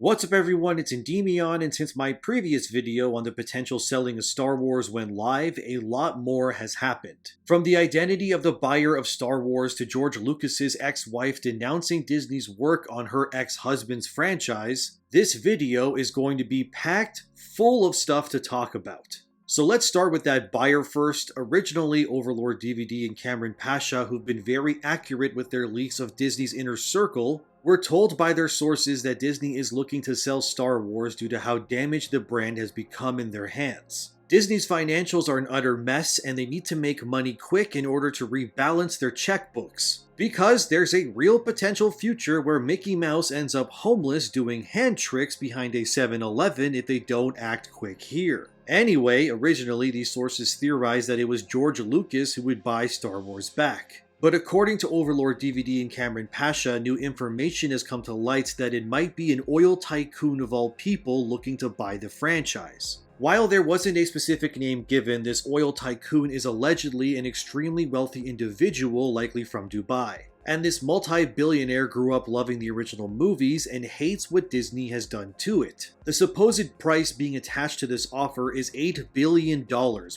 What's up everyone, it's Endymion, and since my previous video on the potential selling of Star Wars went live, a lot more has happened. From the identity of the buyer of Star Wars to George Lucas's ex-wife denouncing Disney's work on her ex-husband's franchise, this video is going to be packed full of stuff to talk about. So let's start with that buyer first. Originally, Overlord DVD and Cameron Pasha, who've been very accurate with their leaks of Disney's inner circle, were told by their sources that Disney is looking to sell Star Wars due to how damaged the brand has become in their hands. Disney's financials are an utter mess and they need to make money quick in order to rebalance their checkbooks. Because there's a real potential future where Mickey Mouse ends up homeless doing hand tricks behind a 7-Eleven if they don't act quick here. Anyway, originally these sources theorized that it was George Lucas who would buy Star Wars back. But according to Overlord DVD and Cameron Pasha, new information has come to light that it might be an oil tycoon of all people looking to buy the franchise. While there wasn't a specific name given, this oil tycoon is allegedly an extremely wealthy individual, likely from Dubai. And this multi-billionaire grew up loving the original movies and hates what Disney has done to it. The supposed price being attached to this offer is $8 billion,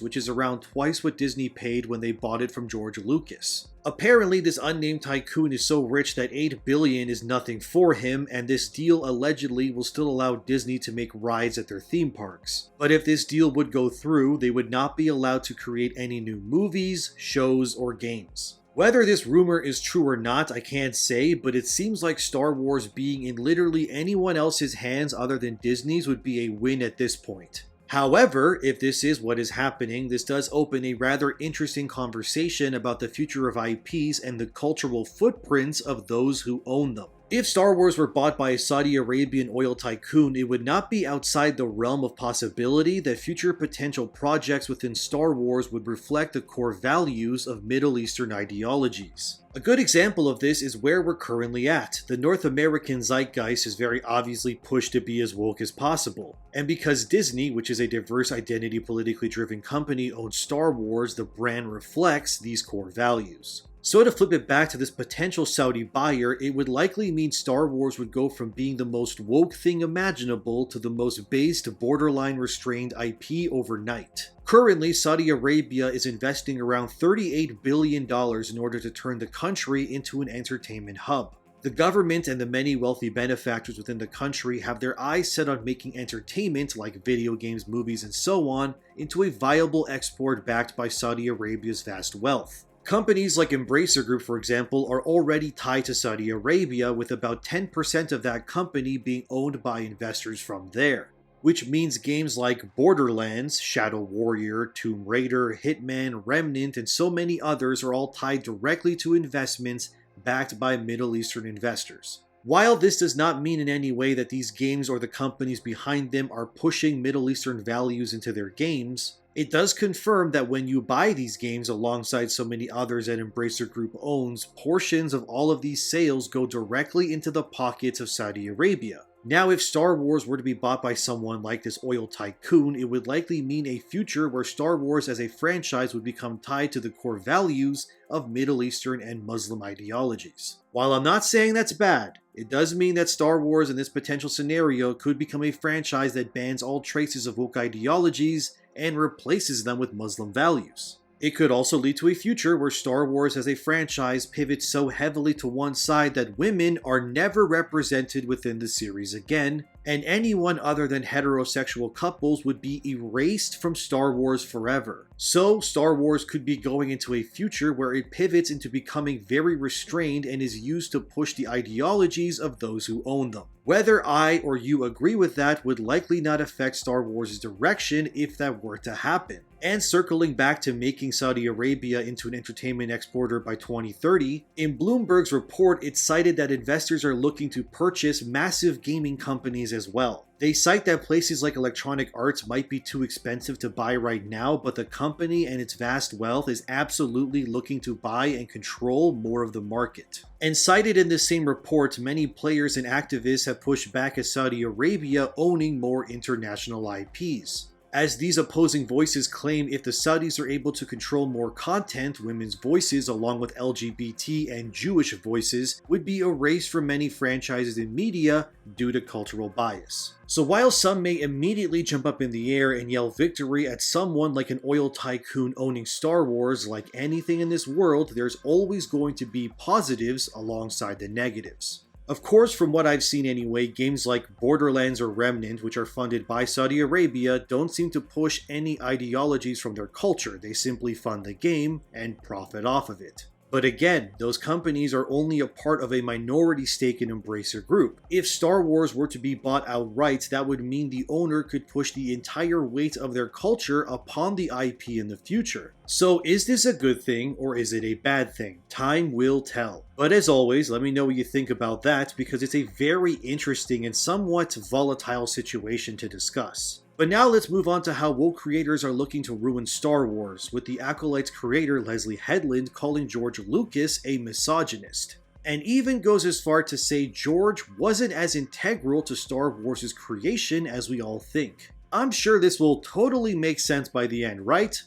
which is around twice what Disney paid when they bought it from George Lucas. Apparently, this unnamed tycoon is so rich that $8 billion is nothing for him, and this deal allegedly will still allow Disney to make rides at their theme parks. But if this deal would go through, they would not be allowed to create any new movies, shows, or games. Whether this rumor is true or not, I can't say, but it seems like Star Wars being in literally anyone else's hands other than Disney's would be a win at this point. However, if this is what is happening, this does open a rather interesting conversation about the future of IPs and the cultural footprints of those who own them. If Star Wars were bought by a Saudi Arabian oil tycoon, it would not be outside the realm of possibility that future potential projects within Star Wars would reflect the core values of Middle Eastern ideologies. A good example of this is where we're currently at. The North American zeitgeist is very obviously pushed to be as woke as possible. And because Disney, which is a diverse identity politically driven company, owns Star Wars, the brand reflects these core values. So to flip it back to this potential Saudi buyer, it would likely mean Star Wars would go from being the most woke thing imaginable to the most based, borderline restrained IP overnight. Currently, Saudi Arabia is investing around $38 billion in order to turn the country into an entertainment hub. The government and the many wealthy benefactors within the country have their eyes set on making entertainment, like video games, movies, and so on, into a viable export backed by Saudi Arabia's vast wealth. Companies like Embracer Group, for example, are already tied to Saudi Arabia, with about 10% of that company being owned by investors from there. Which means games like Borderlands, Shadow Warrior, Tomb Raider, Hitman, Remnant, and so many others are all tied directly to investments backed by Middle Eastern investors. While this does not mean in any way that these games or the companies behind them are pushing Middle Eastern values into their games, it does confirm that when you buy these games alongside so many others that Embracer Group owns, portions of all of these sales go directly into the pockets of Saudi Arabia. Now, if Star Wars were to be bought by someone like this oil tycoon, it would likely mean a future where Star Wars as a franchise would become tied to the core values of Middle Eastern and Muslim ideologies. While I'm not saying that's bad, it does mean that Star Wars in this potential scenario could become a franchise that bans all traces of woke ideologies and replaces them with Muslim values. It could also lead to a future where Star Wars as a franchise pivots so heavily to one side that women are never represented within the series again, and anyone other than heterosexual couples would be erased from Star Wars forever. So, Star Wars could be going into a future where it pivots into becoming very restrained and is used to push the ideologies of those who own them. Whether I or you agree with that would likely not affect Star Wars' direction if that were to happen. And circling back to making Saudi Arabia into an entertainment exporter by 2030, in Bloomberg's report it cited that investors are looking to purchase massive gaming companies as well. They cite that places like Electronic Arts might be too expensive to buy right now, but the company and its vast wealth is absolutely looking to buy and control more of the market. And cited in this same report, many players and activists have pushed back at Saudi Arabia owning more international IPs. As these opposing voices claim if the Saudis are able to control more content, women's voices along with LGBT and Jewish voices would be erased from many franchises and media due to cultural bias. So while some may immediately jump up in the air and yell victory at someone like an oil tycoon owning Star Wars, like anything in this world, there's always going to be positives alongside the negatives. Of course, from what I've seen anyway, games like Borderlands or Remnant, which are funded by Saudi Arabia, don't seem to push any ideologies from their culture. They simply fund the game and profit off of it. But again, those companies are only a part of a minority stake in Embracer Group. If Star Wars were to be bought outright, that would mean the owner could push the entire weight of their culture upon the IP in the future. So is this a good thing or is it a bad thing? Time will tell. But as always, let me know what you think about that because it's a very interesting and somewhat volatile situation to discuss. But now let's move on to how woke creators are looking to ruin Star Wars, with the Acolyte's creator Leslie Headland calling George Lucas a misogynist. And even goes as far to say George wasn't as integral to Star Wars' creation as we all think. I'm sure this will totally make sense by the end, right?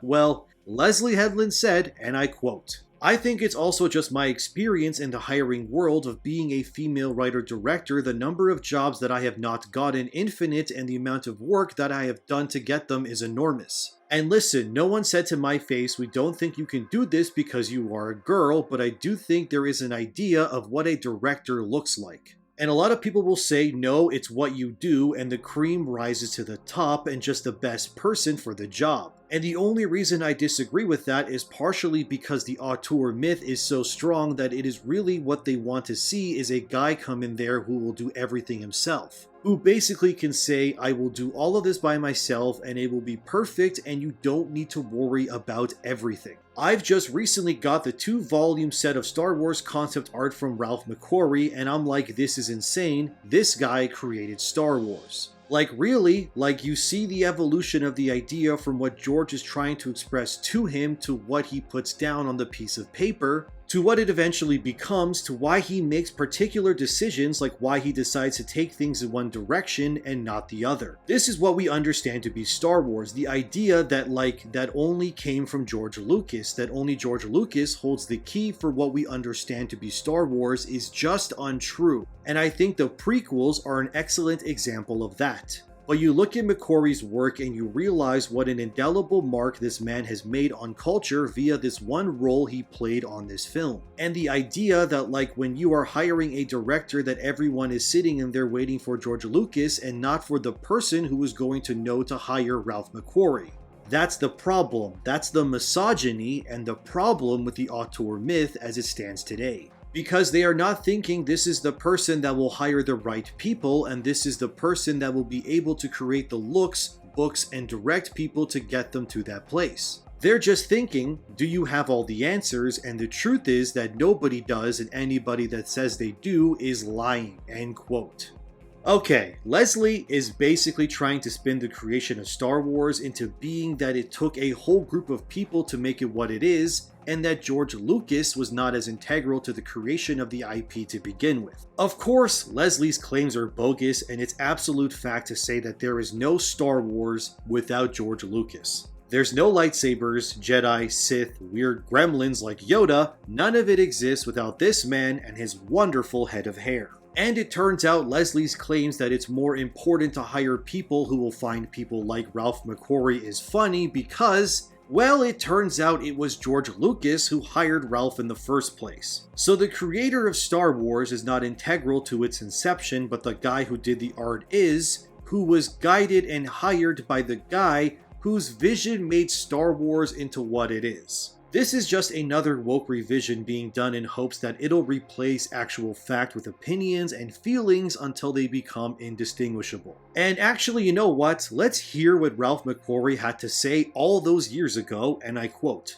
Well, Leslie Headland said, and I quote, "I think it's also just my experience in the hiring world of being a female writer-director, the number of jobs that I have not gotten infinite and the amount of work that I have done to get them is enormous. And listen, no one said to my face, we don't think you can do this because you are a girl, but I do think there is an idea of what a director looks like. And a lot of people will say, no, it's what you do, and the cream rises to the top and just the best person for the job. And the only reason I disagree with that is partially because the auteur myth is so strong that it is really what they want to see is a guy come in there who will do everything himself. Who basically can say, I will do all of this by myself and it will be perfect and you don't need to worry about everything. I've just recently got the 2-volume set of Star Wars concept art from Ralph McQuarrie and I'm like, this is insane. This guy created Star Wars. Like really, like you see the evolution of the idea from what George is trying to express to him to what he puts down on the piece of paper, to what it eventually becomes, to why he makes particular decisions like why he decides to take things in one direction and not the other. This is what we understand to be Star Wars, the idea that that only came from George Lucas, that only George Lucas holds the key for what we understand to be Star Wars is just untrue. And I think the prequels are an excellent example of that. But you look at McQuarrie's work and you realize what an indelible mark this man has made on culture via this one role he played on this film. And the idea that when you are hiring a director that everyone is sitting in there waiting for George Lucas and not for the person who is going to know to hire Ralph McQuarrie. That's the problem. That's the misogyny and the problem with the auteur myth as it stands today. Because they are not thinking this is the person that will hire the right people and this is the person that will be able to create the looks, books, and direct people to get them to that place. They're just thinking, do you have all the answers? And the truth is that nobody does and anybody that says they do is lying, end quote. Okay, Leslie is basically trying to spin the creation of Star Wars into being that it took a whole group of people to make it what it is, and that George Lucas was not as integral to the creation of the IP to begin with. Of course, Leslie's claims are bogus, and it's absolute fact to say that there is no Star Wars without George Lucas. There's no lightsabers, Jedi, Sith, weird gremlins like Yoda, none of it exists without this man and his wonderful head of hair. And it turns out Leslie's claims that it's more important to hire people who will find people like Ralph McQuarrie is funny because, well, it turns out it was George Lucas who hired Ralph in the first place. So the creator of Star Wars is not integral to its inception, but the guy who did the art is, who was guided and hired by the guy whose vision made Star Wars into what it is. This is just another woke revision being done in hopes that it'll replace actual fact with opinions and feelings until they become indistinguishable. And actually, you know what? Let's hear what Ralph McQuarrie had to say all those years ago, and I quote,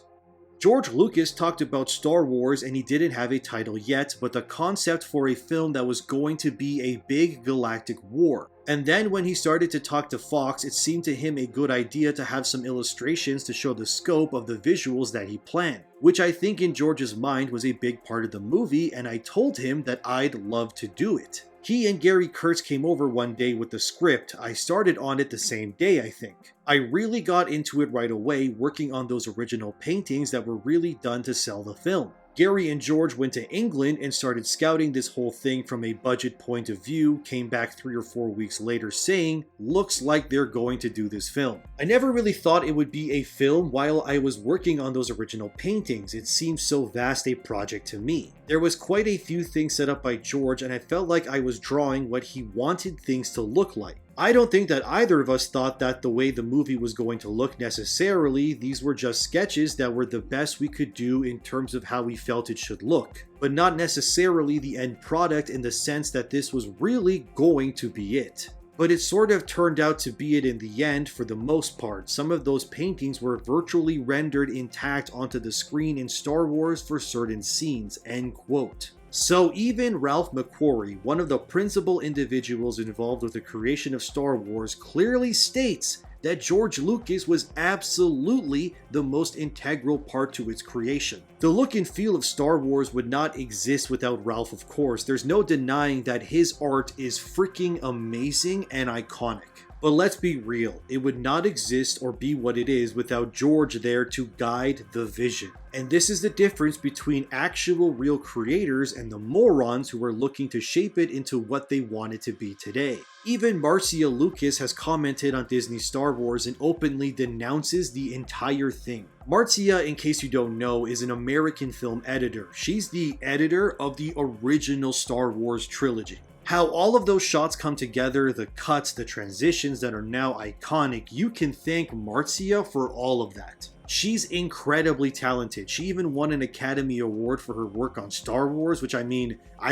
"George Lucas talked about Star Wars and he didn't have a title yet, but the concept for a film that was going to be a big galactic war. And then when he started to talk to Fox, it seemed to him a good idea to have some illustrations to show the scope of the visuals that he planned, which I think in George's mind was a big part of the movie, and I told him that I'd love to do it. He and Gary Kurtz came over one day with the script. I started on it the same day, I think. I really got into it right away, working on those original paintings that were really done to sell the film. Gary and George went to England and started scouting this whole thing from a budget point of view, came back 3 or 4 weeks later saying, looks like they're going to do this film. I never really thought it would be a film while I was working on those original paintings. It seemed so vast a project to me. There was quite a few things set up by George and I felt like I was drawing what he wanted things to look like. I don't think that either of us thought that the way the movie was going to look necessarily. These were just sketches that were the best we could do in terms of how we felt it should look, but not necessarily the end product in the sense that this was really going to be it. But it sort of turned out to be it in the end for the most part. Some of those paintings were virtually rendered intact onto the screen in Star Wars for certain scenes, end quote. So even Ralph McQuarrie, one of the principal individuals involved with the creation of Star Wars, clearly states that George Lucas was absolutely the most integral part to its creation. The look and feel of Star Wars would not exist without Ralph, of course. There's no denying that his art is freaking amazing and iconic. But let's be real, it would not exist or be what it is without George there to guide the vision. And this is the difference between actual real creators and the morons who are looking to shape it into what they want it to be today. Even Marcia Lucas has commented on Disney's Star Wars and openly denounces the entire thing. Marcia, in case you don't know, is an American film editor. She's the editor of the original Star Wars trilogy. How all of those shots come together, the cuts, the transitions that are now iconic, you can thank Marcia for all of that. She's incredibly talented. She even won an Academy Award for her work on Star Wars, which I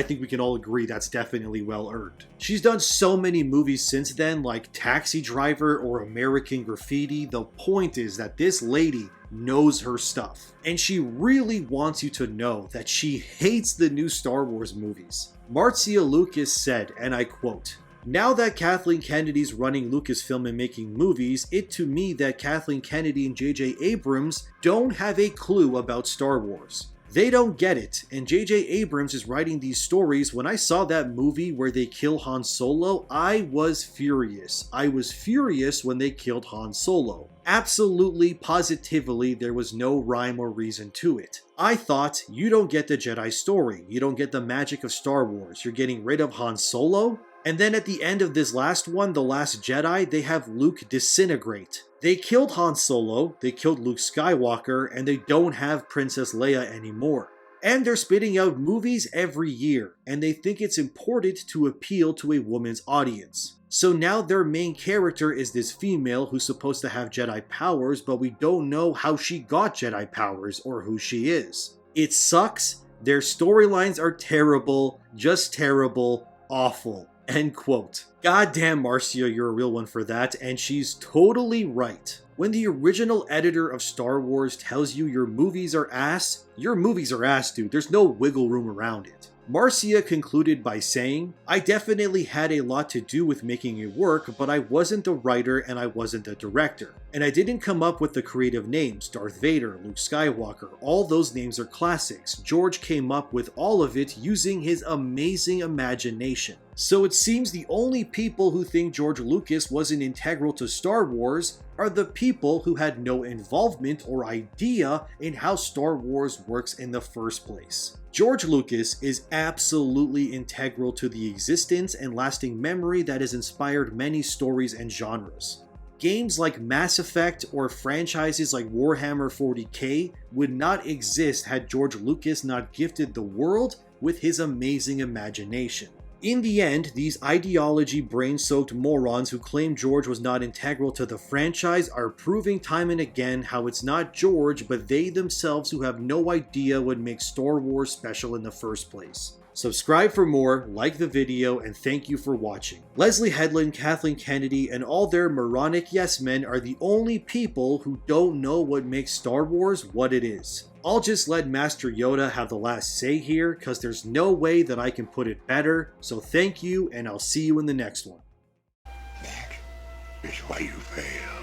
think we can all agree that's definitely well earned. She's done so many movies since then, like Taxi Driver or American Graffiti. The point is that this lady knows her stuff. And she really wants you to know that she hates the new Star Wars movies. Marcia Lucas said, and I quote, "Now that Kathleen Kennedy's running Lucasfilm and making movies, it to me that Kathleen Kennedy and J.J. Abrams don't have a clue about Star Wars. They don't get it, and J.J. Abrams is writing these stories. When I saw that movie where they kill Han Solo, I was furious. I was furious when they killed Han Solo. Absolutely, positively, there was no rhyme or reason to it. I thought, you don't get the Jedi story. You don't get the magic of Star Wars. You're getting rid of Han Solo? And then at the end of this last one, The Last Jedi, they have Luke disintegrate. They killed Han Solo, they killed Luke Skywalker, and they don't have Princess Leia anymore. And they're spitting out movies every year, and they think it's important to appeal to a woman's audience. So now their main character is this female who's supposed to have Jedi powers, but we don't know how she got Jedi powers or who she is. It sucks. Their storylines are terrible, just terrible, awful." End quote. Goddamn, Marcia, you're a real one for that, and she's totally right. When the original editor of Star Wars tells you your movies are ass, dude. There's no wiggle room around it. Marcia concluded by saying, "I definitely had a lot to do with making it work, but I wasn't the writer and I wasn't the director. And I didn't come up with the creative names, Darth Vader, Luke Skywalker, all those names are classics. George came up with all of it using his amazing imagination." So it seems the only people who think George Lucas wasn't integral to Star Wars are the people who had no involvement or idea in how Star Wars works in the first place. George Lucas is absolutely integral to the existence and lasting memory that has inspired many stories and genres. Games like Mass Effect or franchises like Warhammer 40k would not exist had George Lucas not gifted the world with his amazing imagination. In the end, these ideology brain-soaked morons who claim George was not integral to the franchise are proving time and again how it's not George but they themselves who have no idea what makes Star Wars special in the first place. Subscribe for more, like the video, and thank you for watching. Leslie Headland, Kathleen Kennedy, and all their moronic yes men are the only people who don't know what makes Star Wars what it is. I'll just let Master Yoda have the last say here, cause there's no way that I can put it better, so thank you, and I'll see you in the next one. That is why you fail.